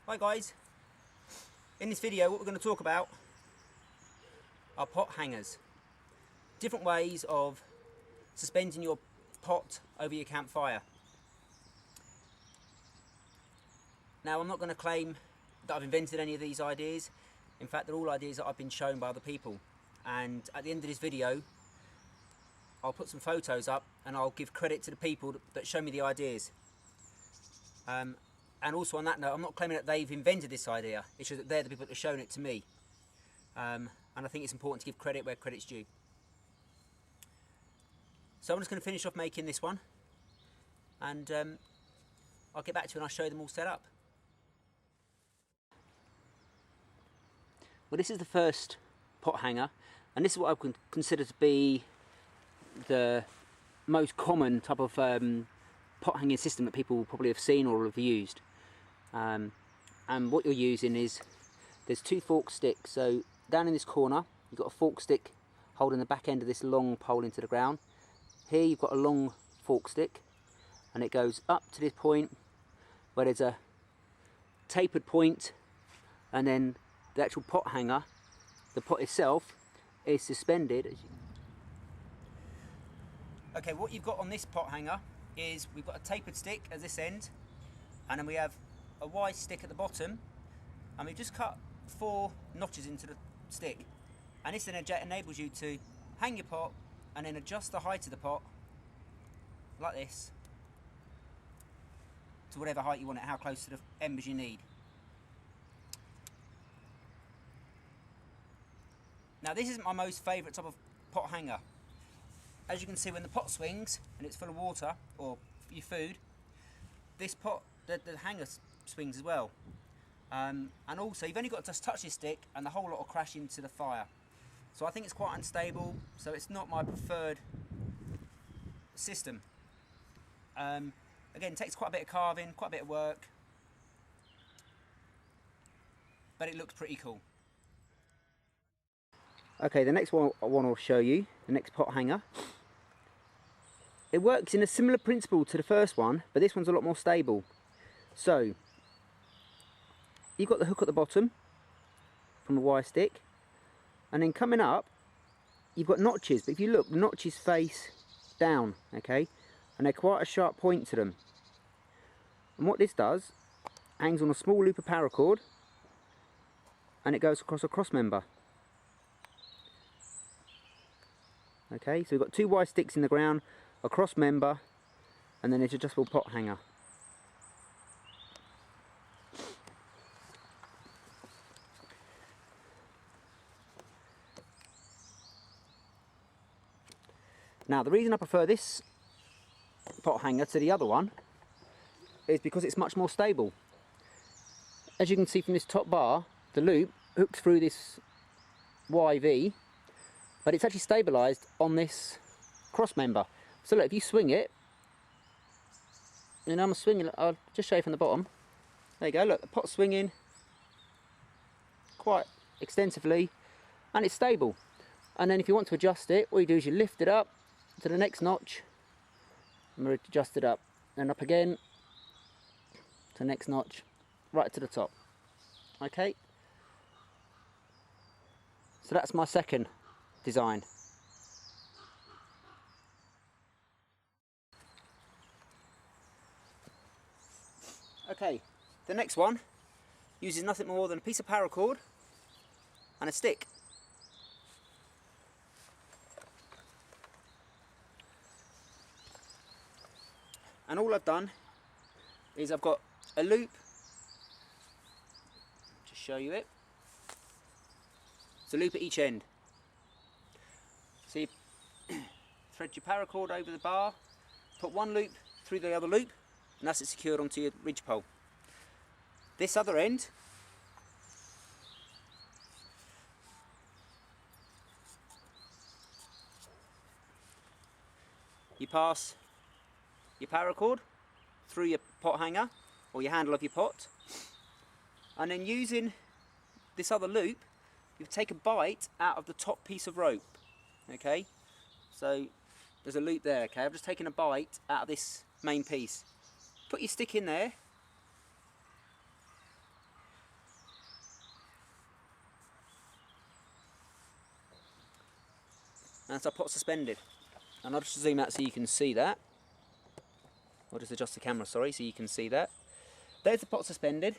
Hi guys, in this video what we're going to talk about are pot hangers. Different ways of suspending your pot over your campfire. Now I'm not going to claim that I've invented any of these ideas. In fact, they're all ideas that I've been shown by other people, and at the end of this video I'll put some photos up and I'll give credit to the people that show me the ideas. And also on that note, I'm not claiming that they've invented this idea, it's just that they're the people that have shown it to me. And I think it's important to give credit where credit's due. So I'm just going to finish off making this one, and I'll get back to you and I'll show them all set up. Well, this is the first pot hanger, and this is what I would consider to be the most common type of pot hanging system that people probably have seen or have used. And what you're using is, there's two fork sticks. So down in this corner you've got a fork stick holding the back end of this long pole into the ground. Here you've got a long fork stick, and it goes up to this point where there's a tapered point, and then the actual pot hanger, the pot itself, is suspended. Okay, what you've got on this pot hanger is we've got a tapered stick at this end, and then we have a wide stick at the bottom, and we've just cut 4 notches into the stick, and this then enables you to hang your pot and then adjust the height of the pot like this to whatever height you want it, how close to the embers you need. Now this isn't my most favourite type of pot hanger. As you can see, when the pot swings and it's full of water or your food, this pot, the hanger swings as well. And also you've only got to just touch this stick and the whole lot will crash into the fire. So I think it's quite unstable, so it's not my preferred system. Again, it takes quite a bit of carving, quite a bit of work, but it looks pretty cool. Okay, the next one I'll show you, the next pot hanger. It works in a similar principle to the first one, but this one's a lot more stable. So you've got the hook at the bottom from a wire stick, and then coming up you've got notches, but if you look, the notches face down, okay, and they're quite a sharp point to them. And what this does, hangs on a small loop of paracord, and it goes across a cross member. Okay, so we've got 2 wire sticks in the ground, a cross member, and then an adjustable pot hanger. Now the reason I prefer this pot hanger to the other one is because it's much more stable. As you can see from this top bar, the loop hooks through this YV, but it's actually stabilised on this cross member. So look, if you swing it, and I'm swinging, I'll just show you from the bottom. There you go, look, the pot's swinging quite extensively, and it's stable. And then if you want to adjust it, all you do is you lift it up to the next notch, and adjust it up, and up again to the next notch, right to the top. Okay, so that's my second design. Okay, the next one uses nothing more than a piece of paracord and a stick. And all I've done is I've got a loop, just show you it. It's a loop at each end. So you thread your paracord over the bar, put one loop through the other loop, and that's it secured onto your ridgepole. This other end, you pass your paracord through your pot hanger or your handle of your pot, and then using this other loop you take a bite out of the top piece of rope. Okay, so there's a loop there. Okay, I've just taken a bite out of this main piece. Put your stick in there, And it's our pot suspended. And I'll just zoom out so you can see that. I'll just adjust the camera, sorry, so you can see that. There's the pot suspended.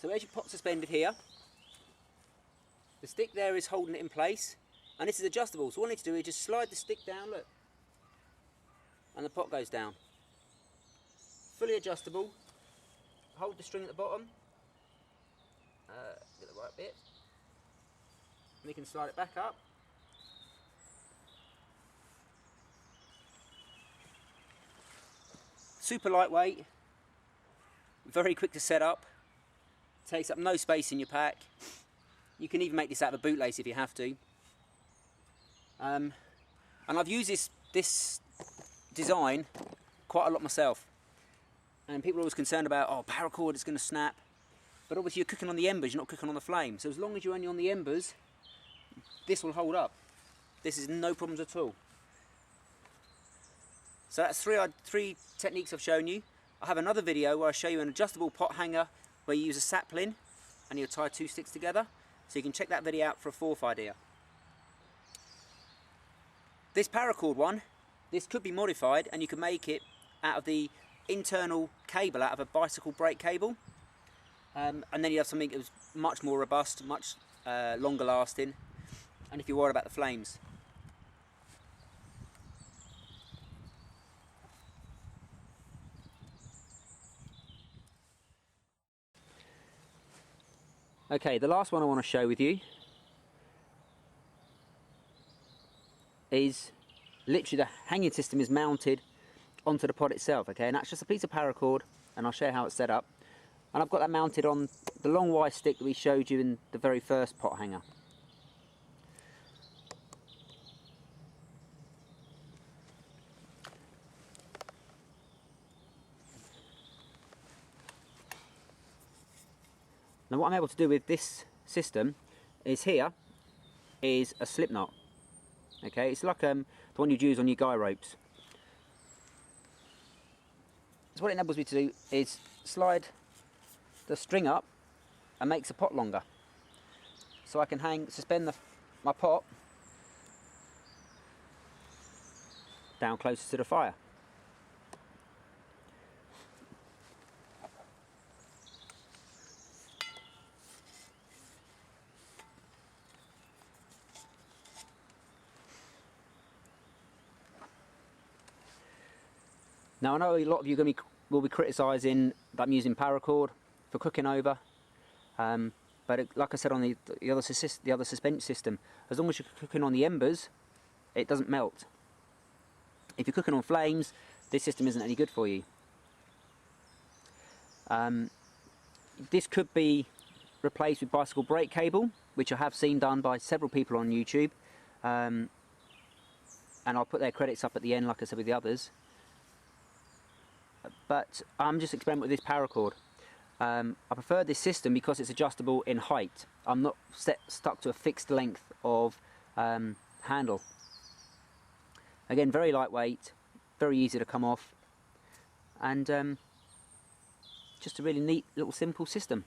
So there's your pot suspended here. The stick there is holding it in place, and this is adjustable. So all I need to do is just slide the stick down, look, and the pot goes down. Fully adjustable. Hold the string at the bottom. Get the right bit. And we can slide it back up. Super lightweight. Very quick to set up. Takes up no space in your pack. You can even make this out of a bootlace if you have to. And I've used this design quite a lot myself. And people are always concerned about, oh, paracord, it's going to snap. But obviously you're cooking on the embers, you're not cooking on the flame. So as long as you're only on the embers, this will hold up. This is no problems at all. So that's three techniques I've shown you. I have another video where I show you an adjustable pot hanger where you use a sapling and you tie 2 sticks together. So you can check that video out for a fourth idea. This paracord one, this could be modified and you can make it out of the internal cable, out of a bicycle brake cable. And then you have something that was much more robust, much longer lasting, and if you're worried about the flames. Okay, the last one I want to show with you is literally the hanging system is mounted onto the pot itself, okay, and that's just a piece of paracord, and I'll show you how it's set up. And I've got that mounted on the long Y stick that we showed you in the very first pot hanger. Now what I'm able to do with this system is here is a slip knot. Okay, it's like the one you'd use on your guy ropes. So what it enables me to do is slide the string up and makes the pot longer. So I can suspend my pot down closer to the fire. Now I know a lot of you will be criticising that I'm using paracord for cooking over, but like I said on the other suspension system, as long as you're cooking on the embers, it doesn't melt. If you're cooking on flames, this system isn't any good for you. This could be replaced with bicycle brake cable, which I have seen done by several people on YouTube, and I'll put their credits up at the end like I said with the others. But I'm just experimenting with this paracord. I prefer this system because it's adjustable in height. I'm not stuck to a fixed length of handle. Again, very lightweight, very easy to come off, and just a really neat little simple system.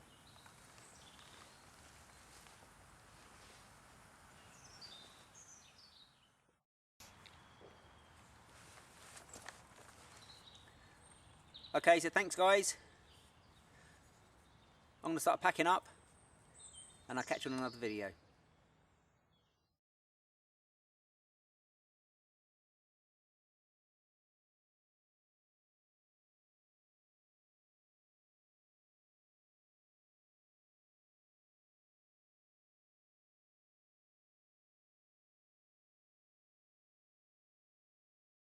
Okay, so thanks guys. I'm going to start packing up and I'll catch you on another video.